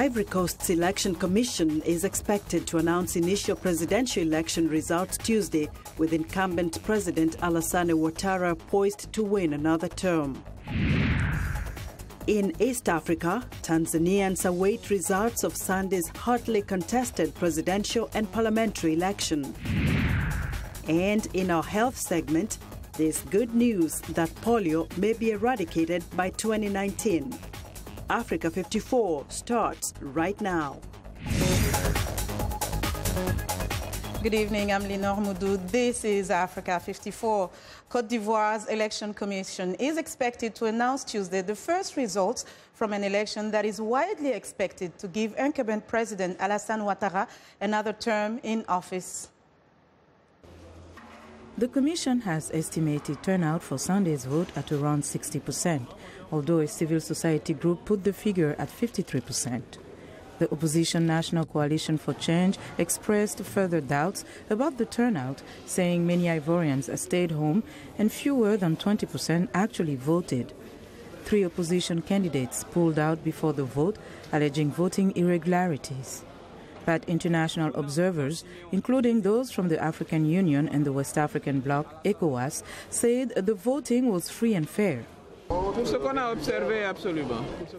Ivory Coast's Election Commission is expected to announce initial presidential election results Tuesday, with incumbent President Alassane Ouattara poised to win another term. In East Africa, Tanzanians await results of Sunday's hotly contested presidential and parliamentary election. And in our health segment, there's good news that polio may be eradicated by 2019. Africa 54 starts right now. Good evening, I'm Linor Moudou. This is Africa 54. Côte d'Ivoire's Election Commission is expected to announce Tuesday the first results from an election that is widely expected to give incumbent President Alassane Ouattara another term in office. The Commission has estimated turnout for Sunday's vote at around 60%, although a civil society group put the figure at 53%. The opposition National Coalition for Change expressed further doubts about the turnout, saying many Ivorians stayed home and fewer than 20% actually voted. 3 opposition candidates pulled out before the vote, alleging voting irregularities. But international observers, including those from the African Union and the West African bloc ECOWAS, said the voting was free and fair.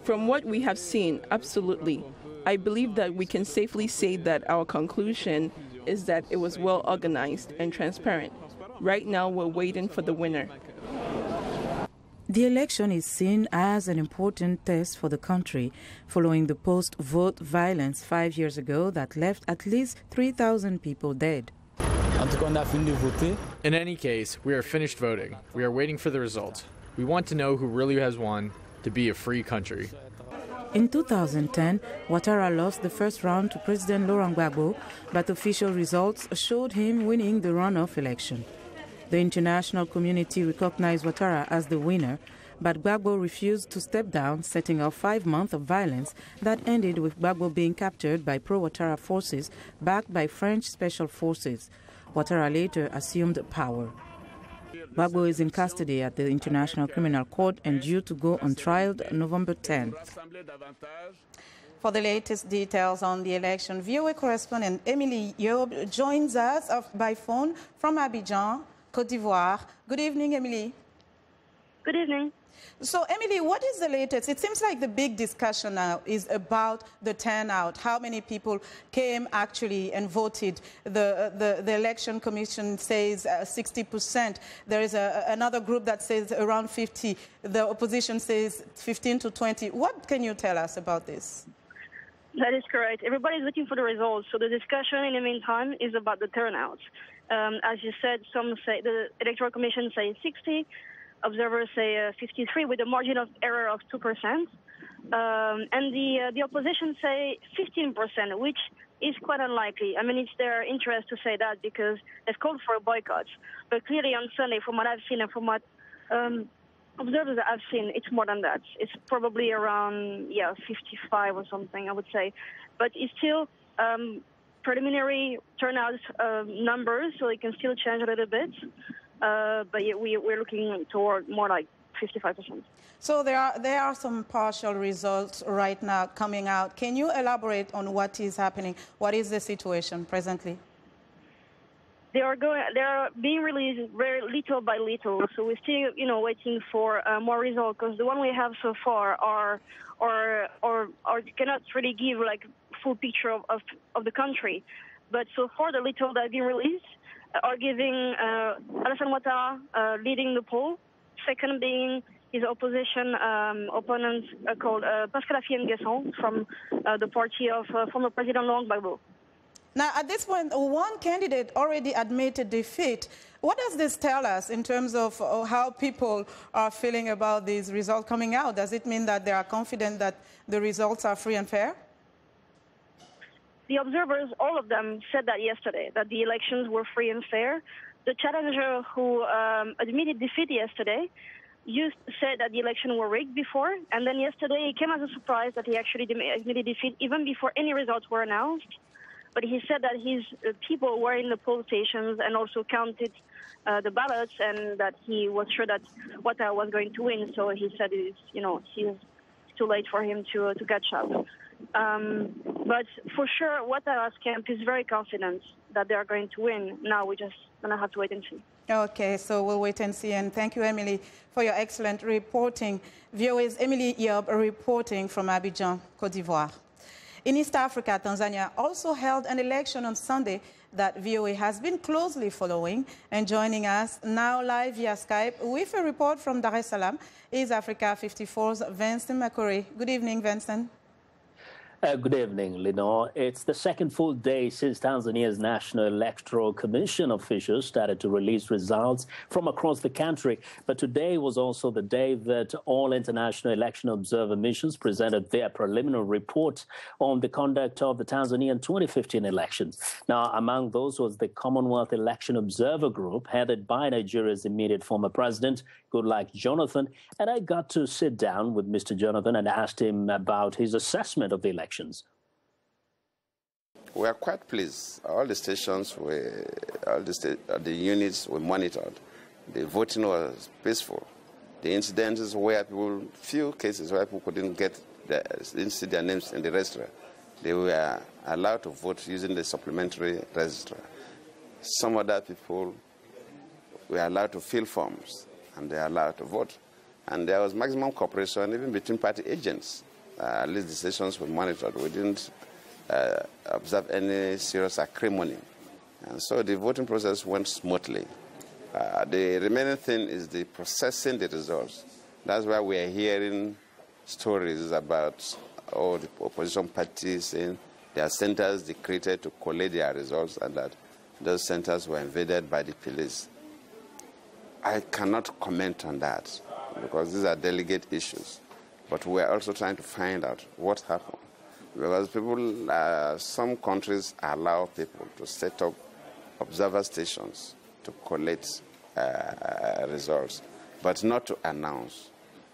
From what we have seen, absolutely. I believe that we can safely say that our conclusion is that it was well organized and transparent. Right now, we're waiting for the winner. The election is seen as an important test for the country, following the post-vote violence 5 years ago that left at least 3,000 people dead. In any case, we are finished voting. We are waiting for the results. We want to know who really has won to be a free country. In 2010, Ouattara lost the first round to President Laurent Gbagbo, but official results showed him winning the runoff election. The international community recognized Ouattara as the winner, but Gbagbo refused to step down, setting off 5 months of violence that ended with Gbagbo being captured by pro-Ouattara forces backed by French special forces. Ouattara later assumed power. Gbagbo is in custody at the International Criminal Court and due to go on trial November 10th. For the latest details on the election, VOA correspondent Emily Yob joins us by phone from Abidjan, Côte d'Ivoire. Good evening, Emily. Good evening. So, Emily, what is the latest? It seems like the big discussion now is about the turnout. How many people came actually and voted? The Election Commission says 60%. There is another group that says around 50. The opposition says 15 to 20. What can you tell us about this? That is correct. Everybody's looking for the results. So the discussion in the meantime is about the turnout. As you said, some say the Electoral Commission says 60. Observers say 53 with a margin of error of 2%. And the opposition say 15%, which is quite unlikely. I mean, it's their interest to say that because they've called for a boycott. But clearly on Sunday, from what I've seen and from what observers that I've seen, it's more than that. It's probably around, 55 or something, I would say. But it's still preliminary turnout numbers, so it can still change a little bit. But yeah, we're looking toward more like 55%. So there are some partial results right now coming out. Can you elaborate on what is happening? What is the situation presently? They are being released very little by little. So we're still, waiting for more results because the one we have so far are cannot really give like full picture of the country. But so far, the little that have been released are giving Alassane Ouattara leading the poll. Second being his opposition opponent called Pascal Affi-N'Guesson from the party of former President Laurent Gbagbo. Now, at this point, one candidate already admitted defeat. What does this tell us in terms of how people are feeling about these results coming out? Does it mean that they are confident that the results are free and fair? The observers, all of them, said that yesterday, that the elections were free and fair. The challenger who admitted defeat yesterday said that the election were rigged before, and then yesterday it came as a surprise that he actually admitted defeat even before any results were announced. But he said that his people were in the poll stations and also counted the ballots, and that he was sure that Ouattara was going to win. So he said, he's too late for him to catch up. But for sure, Ouattara's camp is very confident that they are going to win. Now we're just going to have to wait and see. Okay, so we'll wait and see. And thank you, Emily, for your excellent reporting. VOA's Emily Yob reporting from Abidjan, Côte d'Ivoire. In East Africa, Tanzania also held an election on Sunday that VOA has been closely following. And joining us now live via Skype with a report from Dar es Salaam is Africa 54's Vincent Makori. Good evening, Vincent. Good evening, Lenore. It's the second full day since Tanzania's National Electoral Commission officials started to release results from across the country. But today was also the day that all international election observer missions presented their preliminary report on the conduct of the Tanzanian 2015 elections. Now, among those was the Commonwealth Election Observer Group, headed by Nigeria's immediate former president, Goodluck Jonathan. And I got to sit down with Mr. Jonathan and asked him about his assessment of the election. We are quite pleased. All the stations, the units were monitored. The voting was peaceful. The incidences where people, few cases where people didn't see their names in the register, they were allowed to vote using the supplementary register. Some other people were allowed to fill forms, and they are allowed to vote. And there was maximum cooperation even between party agents. At least the stations were monitored. We didn't observe any serious acrimony. And so the voting process went smoothly. The remaining thing is the processing the results. That's why we are hearing stories about all the opposition parties saying there are centers they created to collate their results and that those centers were invaded by the police. I cannot comment on that because these are delicate issues. But we are also trying to find out what happened. Because people, some countries allow people to set up observer stations to collect results, but not to announce.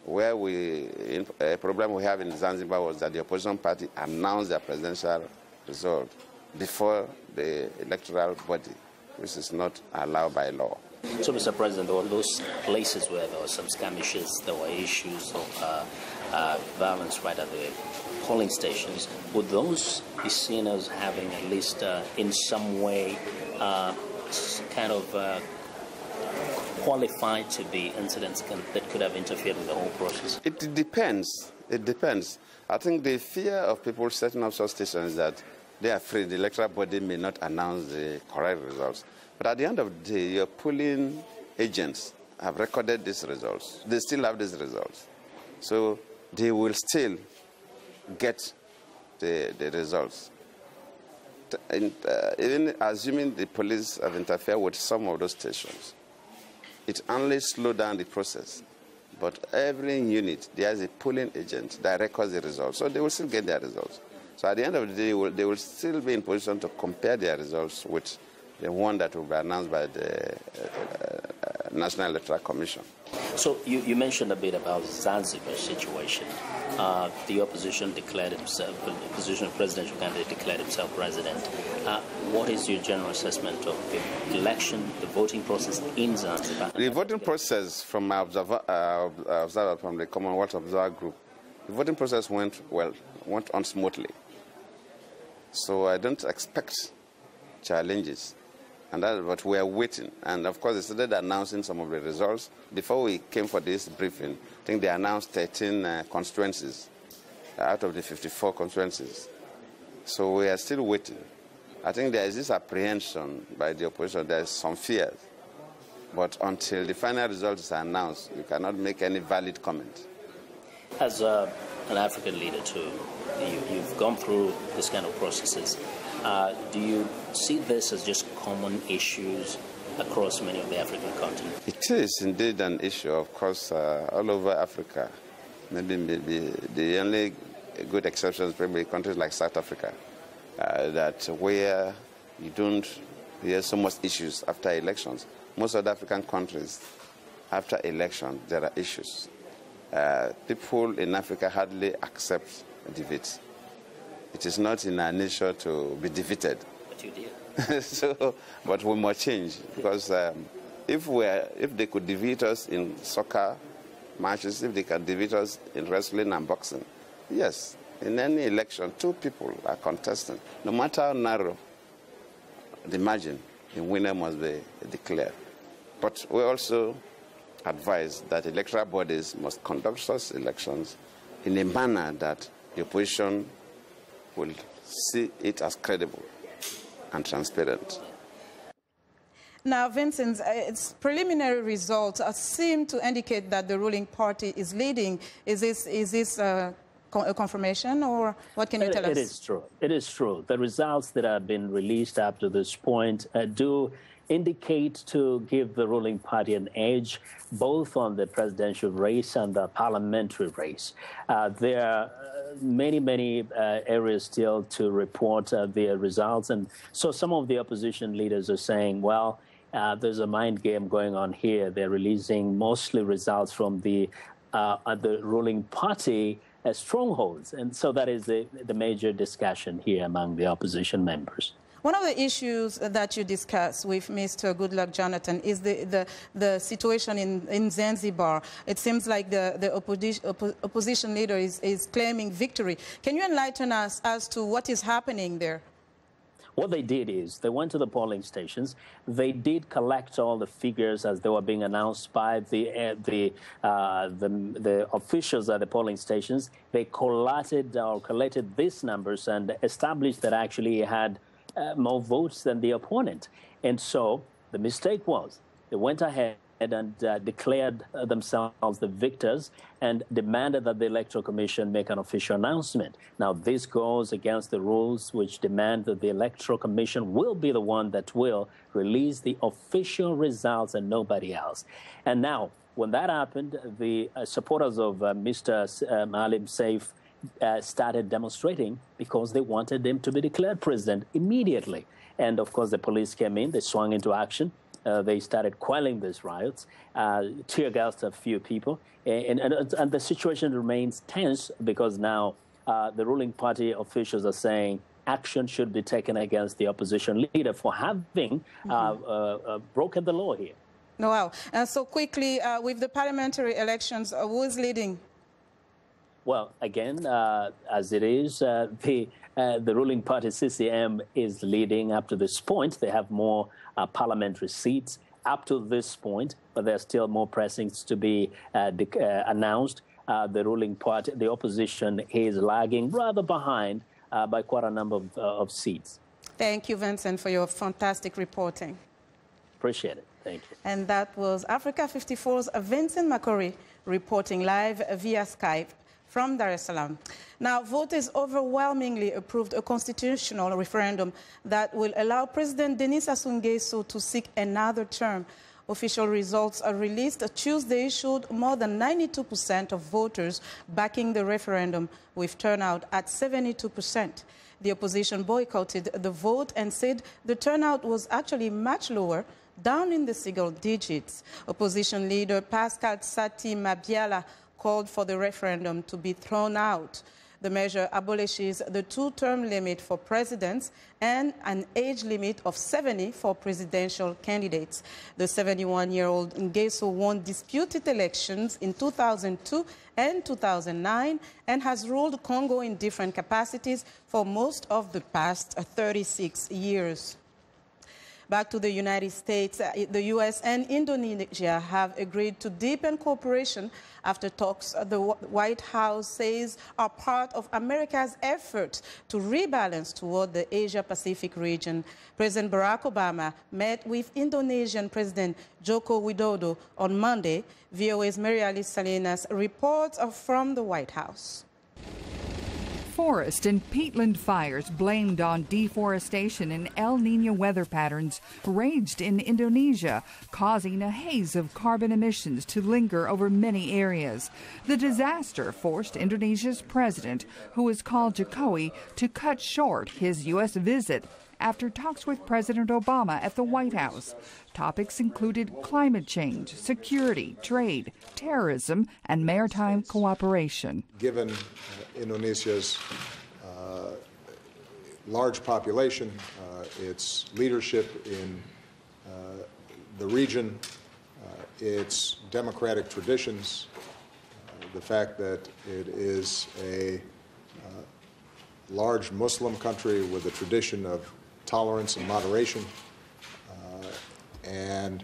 A problem we have in Zanzibar was that the opposition party announced their presidential result before the electoral body, which is not allowed by law. So, Mr. President, all those places where there were some skirmishes, there were issues of violence right at the polling stations, would those be seen as having at least in some way kind of qualified to be incidents that could have interfered with the whole process? It depends. It depends. I think the fear of people setting up such stations is that they are afraid the electoral body may not announce the correct results. But at the end of the day, your polling agents have recorded these results. They still have these results. So they will still get the results. And, even assuming the police have interfered with some of those stations, it only slowed down the process. But every unit, there is a polling agent that records the results. So they will still get their results. So at the end of the day, they will still be in position to compare their results with the one that will be announced by the National Electoral Commission. So you mentioned a bit about Zanzibar's situation. The opposition declared himself, the opposition presidential candidate declared himself president. What is your general assessment of the election, the voting process in Zanzibar? The voting process from my observer from the Commonwealth Observer Group, the voting process went on smoothly. So I don't expect challenges. And that's what we are waiting. And of course, they started announcing some of the results. Before we came for this briefing, I think they announced 13 constituencies out of the 54 constituencies. So we are still waiting. I think there is this apprehension by the opposition. There is some fears. But until the final results are announced, you cannot make any valid comment. As an African leader, too, you've gone through this kind of processes. Do you see this as just common issues across many of the African continent? It is indeed an issue, of course, all over Africa. Maybe the only good exception is probably countries like South Africa, that where you don't hear so much issues after elections. Most other African countries, after election, there are issues. People in Africa hardly accept defeat. It is not in our nature to be defeated. But you did. But we must change, because if they could defeat us in soccer matches, if they can defeat us in wrestling and boxing, yes, In any election, two people are contesting. No matter how narrow the margin, the winner must be declared. But we also advise that electoral bodies must conduct such elections in a manner that the opposition will see it as credible and transparent. Now, Vincent, its preliminary results seem to indicate that the ruling party is leading. Is this a confirmation, or what can you tell us? It is true. It is true. The results that have been released up to this point do indicate to give the ruling party an edge, both on the presidential race and the parliamentary race. There are many areas still to report the results. And so some of the opposition leaders are saying, well, there's a mind game going on here. They're releasing mostly results from the ruling party strongholds. And so that is the major discussion here among the opposition members. One of the issues that you discuss with Mr. Goodluck Jonathan is the situation in Zanzibar. It seems like the opposition leader is claiming victory. Can you enlighten us as to what is happening there? What they did is they went to the polling stations. They did collect all the figures as they were being announced by the officials at the polling stations. They collated these numbers and established that actually it had more votes than the opponent. And so the mistake was they went ahead and declared themselves the victors and demanded that the Electoral Commission make an official announcement. Now, this goes against the rules which demand that the Electoral Commission will be the one that will release the official results and nobody else. And now, when that happened, the supporters of Mr. Maalim Seif started demonstrating because they wanted him to be declared president immediately. And, of course, the police came in, they swung into action. They started quelling these riots, tear gassed a few people, and the situation remains tense because now the ruling party officials are saying action should be taken against the opposition leader for having broken the law here. Wow. So quickly, with the parliamentary elections, who is leading? Well, again, as it is, the ruling party, CCM, is leading up to this point. They have more parliamentary seats up to this point, but there are still more pressings to be announced. The ruling party, the opposition, is lagging rather behind by quite a number of seats. Thank you, Vincent, for your fantastic reporting. Appreciate it. Thank you. And that was Africa 54's Vincent Makori reporting live via Skype from Dar es Salaam. Now, voters overwhelmingly approved a constitutional referendum that will allow President Denis Sassou Nguesso to seek another term. Official results are released Tuesday showed more than 92% of voters backing the referendum, with turnout at 72%. The opposition boycotted the vote and said the turnout was actually much lower, down in the single digits. Opposition leader Pascal Sati Mabiala called for the referendum to be thrown out. The measure abolishes the two-term limit for presidents and an age limit of 70 for presidential candidates. The 71-year-old Nguesso won disputed elections in 2002 and 2009 and has ruled Congo in different capacities for most of the past 36 years. Back to the United States, the U.S. and Indonesia have agreed to deepen cooperation after talks the White House says are part of America's effort to rebalance toward the Asia-Pacific region. President Barack Obama met with Indonesian President Joko Widodo on Monday. VOA's Marialis Salinas reports from the White House. Forest and peatland fires blamed on deforestation and El Nino weather patterns raged in Indonesia, causing a haze of carbon emissions to linger over many areas. The disaster forced Indonesia's president, who has called Jokowi, to cut short his U.S. visit after talks with President Obama at the White House. Topics included climate change, security, trade, terrorism, and maritime cooperation. Given Indonesia's large population, its leadership in the region, its democratic traditions, the fact that it is a large Muslim country with a tradition of tolerance and moderation, and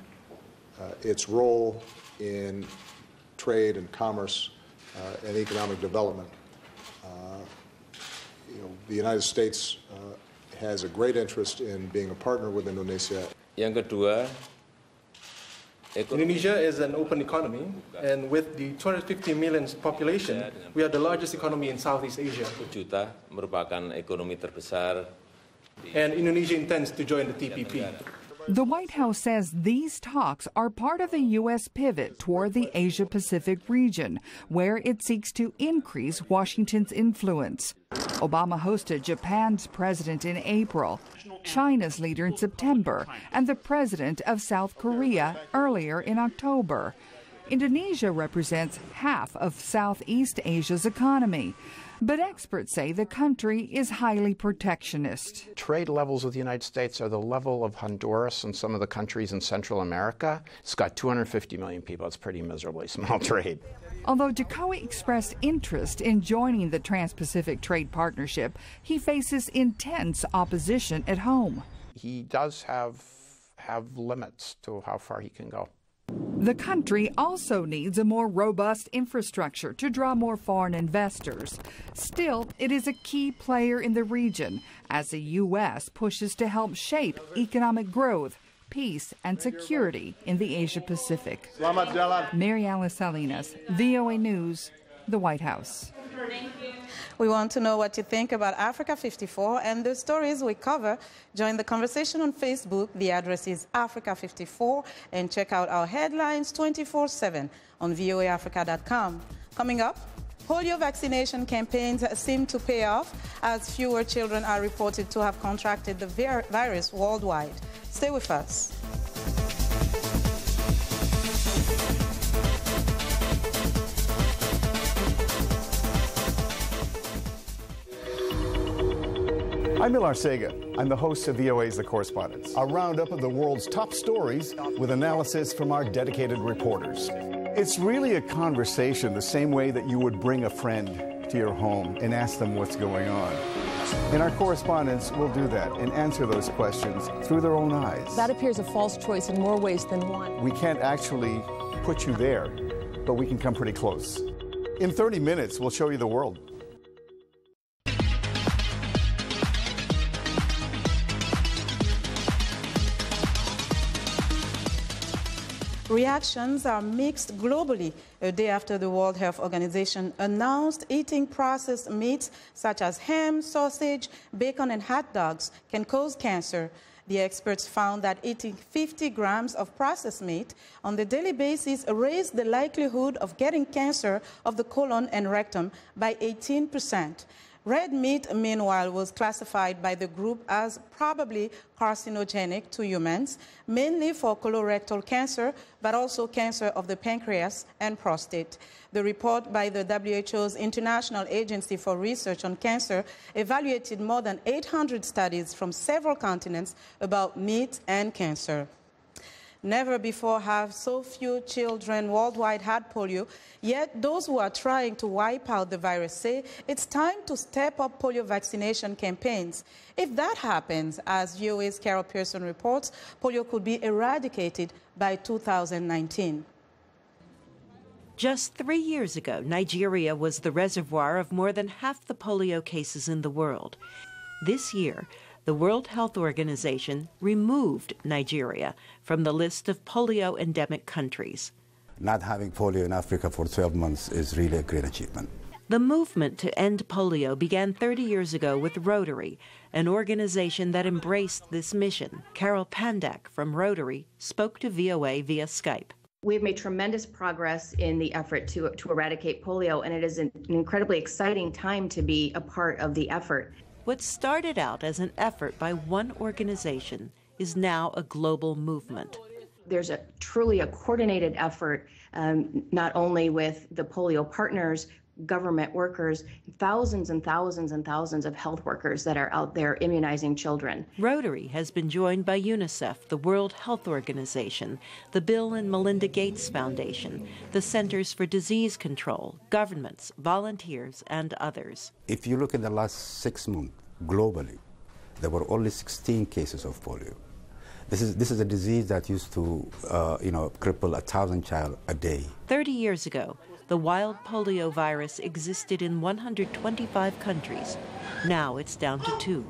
its role in trade and commerce and economic development. The United States has a great interest in being a partner with Indonesia. Yang kedua, Indonesia is an open economy, and with the 250 million population, we are the largest economy in Southeast Asia. 1 juta merupakan ekonomi terbesar. And Indonesia intends to join the TPP. The White House says these talks are part of the U.S. pivot toward the Asia-Pacific region, where it seeks to increase Washington's influence. Obama hosted Japan's president in April, China's leader in September, and the president of South Korea earlier in October. Indonesia represents half of Southeast Asia's economy. But experts say the country is highly protectionist. Trade levels with the United States are the level of Honduras and some of the countries in Central America. It's got 250 million people. It's pretty miserably small trade. Although Jacoby expressed interest in joining the Trans-Pacific Trade Partnership, he faces intense opposition at home. He does have limits to how far he can go. The country also needs a more robust infrastructure to draw more foreign investors. Still, it is a key player in the region as the U.S. pushes to help shape economic growth, peace, and security in the Asia-Pacific. Mary Alice Salinas, VOA News, the White House. We want to know what you think about Africa 54 and the stories we cover. Join the conversation on Facebook. The address is Africa 54, and check out our headlines 24/7 on voaafrica.com. Coming up, polio vaccination campaigns seem to pay off as fewer children are reported to have contracted the virus worldwide. Stay with us. I'm Milar Sega. I'm the host of VOA's The Correspondents, a roundup of the world's top stories with analysis from our dedicated reporters. It's really a conversation the same way that you would bring a friend to your home and ask them what's going on. And our correspondents will do that and answer those questions through their own eyes. That appears a false choice in more ways than one. We can't actually put you there, but we can come pretty close. In 30 minutes, we'll show you the world. Reactions are mixed globally a day after the World Health Organization announced eating processed meats such as ham, sausage, bacon, and hot dogs can cause cancer. The experts found that eating 50 grams of processed meat on a daily basis raised the likelihood of getting cancer of the colon and rectum by 18%. Red meat, meanwhile, was classified by the group as probably carcinogenic to humans, mainly for colorectal cancer, but also cancer of the pancreas and prostate. The report by the WHO's International Agency for Research on Cancer evaluated more than 800 studies from several continents about meat and cancer. Never before have so few children worldwide had polio, yet those who are trying to wipe out the virus say it's time to step up polio vaccination campaigns. If that happens, as VOA's Carol Pearson reports, polio could be eradicated by 2019. Just 3 years ago, Nigeria was the reservoir of more than half the polio cases in the world. This year, the World Health Organization removed Nigeria from the list of polio endemic countries. Not having polio in Africa for 12 months is really a great achievement. The movement to end polio began 30 years ago with Rotary, an organization that embraced this mission. Carol Pandak from Rotary spoke to VOA via Skype. We have made tremendous progress in the effort to eradicate polio, and it is an incredibly exciting time to be a part of the effort. What started out as an effort by one organization is now a global movement. There's truly a coordinated effort, not only with the polio partners, government workers, thousands and thousands and thousands of health workers that are out there immunizing children. Rotary has been joined by UNICEF, the World Health Organization, the Bill and Melinda Gates Foundation, the Centers for Disease Control, governments, volunteers, and others. If you look in the last 6 months, globally, there were only 16 cases of polio. This is a disease that used to, cripple 1,000 children a day. 30 years ago, the wild polio virus existed in 125 countries. Now it's down to 2,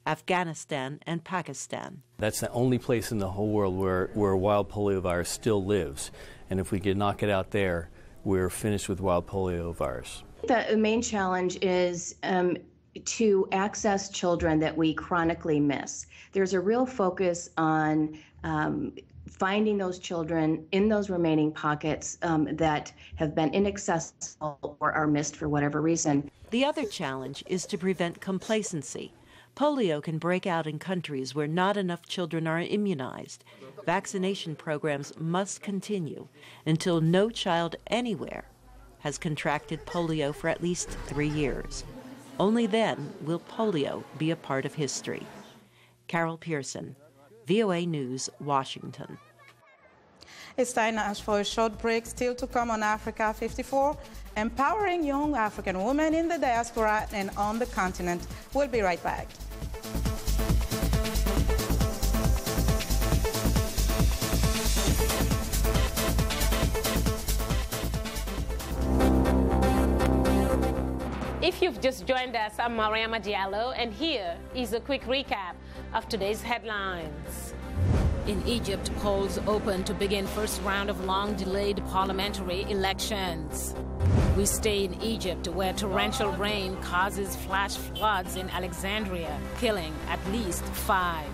Afghanistan and Pakistan. That's the only place in the whole world where wild polio virus still lives. And if we could knock it out there, we're finished with wild polio virus. The main challenge is to access children that we chronically miss. There's a real focus on finding those children in those remaining pockets that have been inaccessible or are missed for whatever reason. The other challenge is to prevent complacency. Polio can break out in countries where not enough children are immunized. Vaccination programs must continue until no child anywhere has contracted polio for at least 3 years. Only then will polio be a part of history. Carol Pearson, VOA News, Washington. It's time now for a short break. Still to come on Africa 54, empowering young African women in the diaspora and on the continent. We'll be right back. If you've just joined us, I'm Mariama Diallo, and here is a quick recap of today's headlines. In Egypt, polls open to begin first round of long-delayed parliamentary elections. We stay in Egypt, where torrential rain causes flash floods in Alexandria, killing at least 5.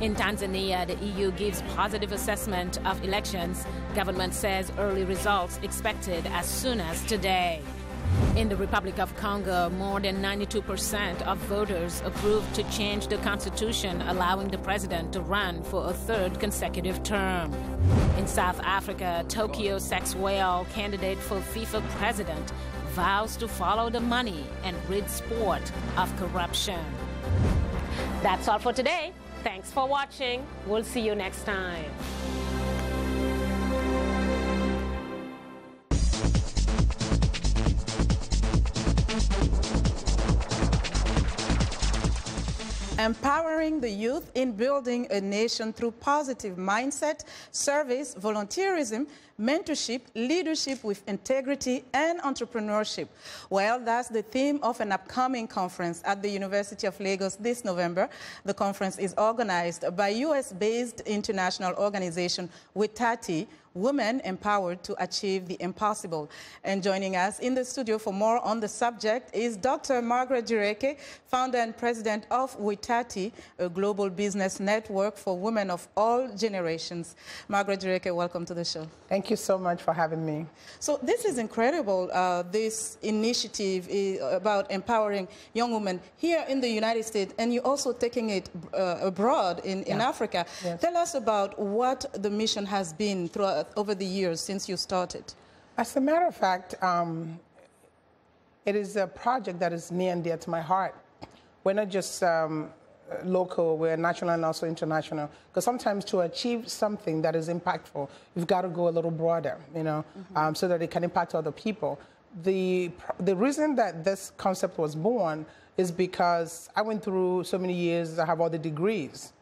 In Tanzania, the EU gives positive assessment of elections. Government says early results expected as soon as today. In the Republic of Congo, more than 92% of voters approved to change the constitution, allowing the president to run for a 3rd consecutive term. In South Africa, Tokyo sex whale candidate for FIFA president vows to follow the money and rid sport of corruption. That's all for today. Thanks for watching. We'll see you next time. Empowering the youth in building a nation through positive mindset, service, volunteerism, mentorship, leadership with integrity, and entrepreneurship. Well, that's the theme of an upcoming conference at the University of Lagos this November. The conference is organized by US-based international organization WITATI, Women Empowered to Achieve the Impossible. And joining us in the studio for more on the subject is Dr. Margaret Jireke, founder and president of WITATI, a global business network for women of all generations. Margaret Jireke, welcome to the show. Thank you so much for having me. So this is incredible, this initiative about empowering young women here in the United States, and you're also taking it abroad in Africa. Yes. Tell us about what the mission has been throughout over the years since you started. As a matter of fact, it is a project that is near and dear to my heart. We're not just local, we're national and also international. Because sometimes to achieve something that is impactful, you've got to go a little broader, you know, so that it can impact other people. The reason that this concept was born is because I went through so many years, I have all the degrees.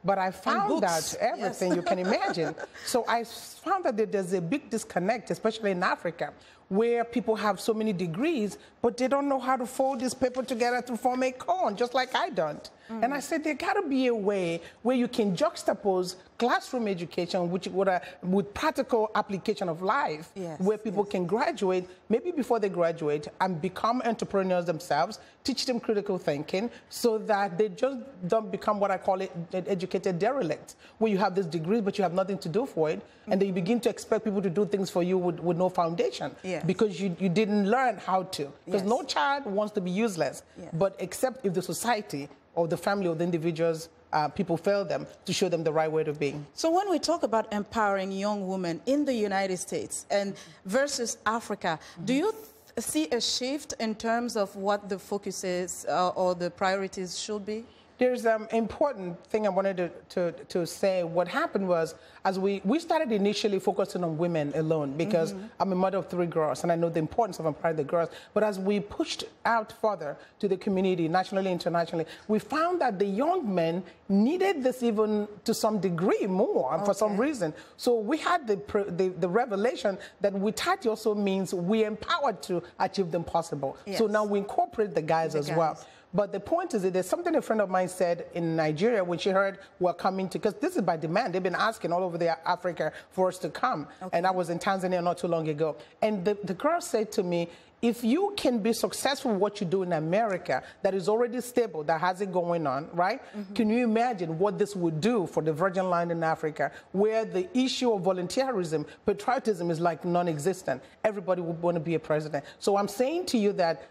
But I found that everything you can imagine. So I found that there's a big disconnect, especially in Africa, where people have so many degrees, but they don't know how to fold this paper together to form a cone, just like I don't. And I said, there got to be a way where you can juxtapose classroom education with practical application of life, where people can graduate, maybe before they graduate, and become entrepreneurs themselves, teach them critical thinking, so that they just don't become what I call it an educated derelict, where you have this degree, but you have nothing to do for it, and then you begin to expect people to do things for you with no foundation, because you didn't learn how to. Because no child wants to be useless, but except if the society or the family or the individuals, people fail them to show them the right way to be. So when we talk about empowering young women in the United States and versus Africa, do you see a shift in terms of what the focus is or the priorities should be? There's an important thing I wanted to say. What happened was, as we started initially focusing on women alone, because I'm a mother of 3 girls, and I know the importance of empowering the girls. But as we pushed out further to the community, nationally, internationally, we found that the young men needed this even to some degree more for some reason. So we had the revelation that Witati also means we empowered to achieve the impossible. Yes. So now we incorporate the guys as well. But the point is that there's something a friend of mine said in Nigeria when she heard we're coming to, because this is by demand. They've been asking all over Africa for us to come. And I was in Tanzania not too long ago. And the girl said to me, if you can be successful in what you do in America that is already stable, that has it going on, right? Can you imagine what this would do for the Virgin Land in Africa, where the issue of volunteerism, patriotism is like non-existent? Everybody would want to be a president. So I'm saying to you that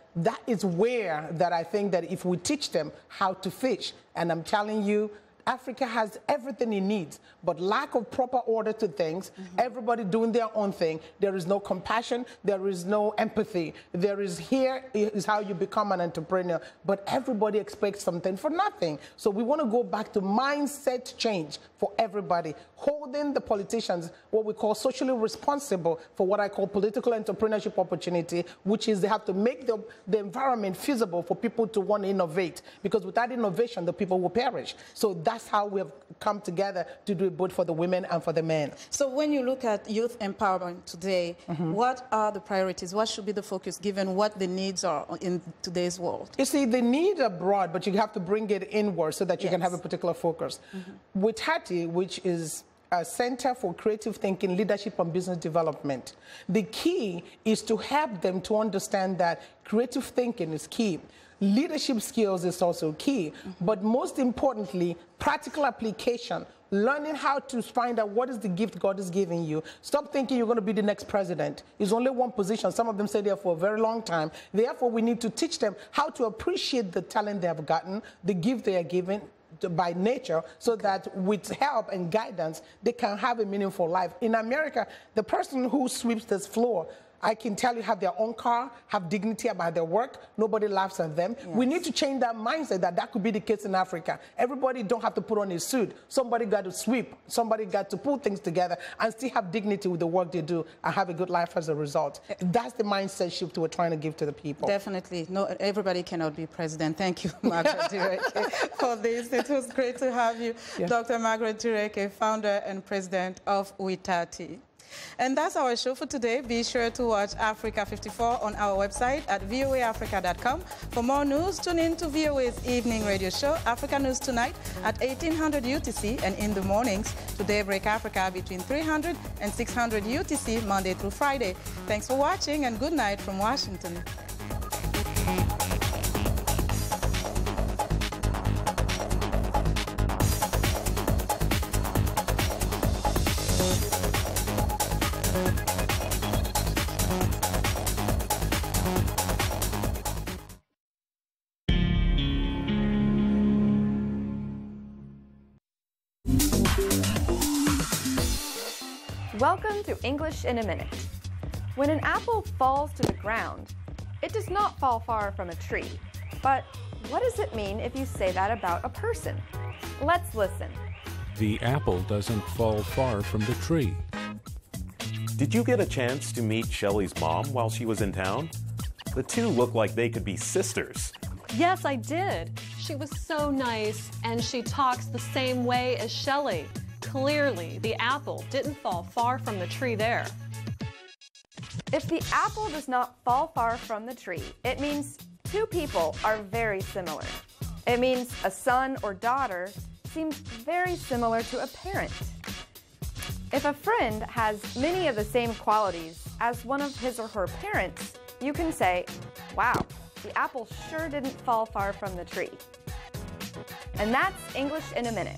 is where that I think that if we teach them how to fish, and I'm telling you, Africa has everything it needs, but lack of proper order to things, everybody doing their own thing. There is no compassion, there is no empathy. There is, here is how you become an entrepreneur, but everybody expects something for nothing. So we want to go back to mindset change for everybody, holding the politicians, what we call socially responsible for what I call political entrepreneurship opportunity, which is they have to make the environment feasible for people to want to innovate, because without innovation, the people will perish. So that's how we have come together to do it both for the women and for the men. So when you look at youth empowerment today, what are the priorities? What should be the focus given what the needs are in today's world? You see, the needs are broad, but you have to bring it inward so that you can have a particular focus. With HATI, which is a Center for Creative Thinking, Leadership and Business Development, the key is to help them to understand that creative thinking is key. Leadership skills is also key, but most importantly, practical application, learning how to find out what is the gift God is giving you. Stop thinking you're going to be the next president. It's only one position. Some of them stay there for a very long time. Therefore, we need to teach them how to appreciate the talent they have gotten, the gift they are given by nature, so that with help and guidance, they can have a meaningful life. In America, the person who sweeps this floor, I can tell you, have their own car, have dignity about their work. Nobody laughs at them. Yes. We need to change that mindset that could be the case in Africa. Everybody don't have to put on a suit. Somebody got to sweep. Somebody got to pull things together and still have dignity with the work they do and have a good life as a result. That's the mindset shift we're trying to give to the people. Definitely. No, everybody cannot be president. Thank you, Margaret Dureke, for this. It was great to have you, Dr. Margaret Dureke, founder and president of Witati. And that's our show for today. Be sure to watch Africa 54 on our website at voaafrica.com. For more news, tune in to VOA's evening radio show, Africa News Tonight, at 1800 UTC, and in the mornings to Daybreak Africa between 300 and 600 UTC, Monday through Friday. Thanks for watching, and good night from Washington. Welcome to English in a Minute. When an apple falls to the ground, it does not fall far from a tree. But what does it mean if you say that about a person? Let's listen. The apple doesn't fall far from the tree. Did you get a chance to meet Shelley's mom while she was in town? The two look like they could be sisters. Yes, I did. She was so nice, and she talks the same way as Shelley. Clearly, the apple didn't fall far from the tree there. If the apple does not fall far from the tree, it means two people are very similar. It means a son or daughter seems very similar to a parent. If a friend has many of the same qualities as one of his or her parents, you can say, wow, the apple sure didn't fall far from the tree. And that's English in a Minute.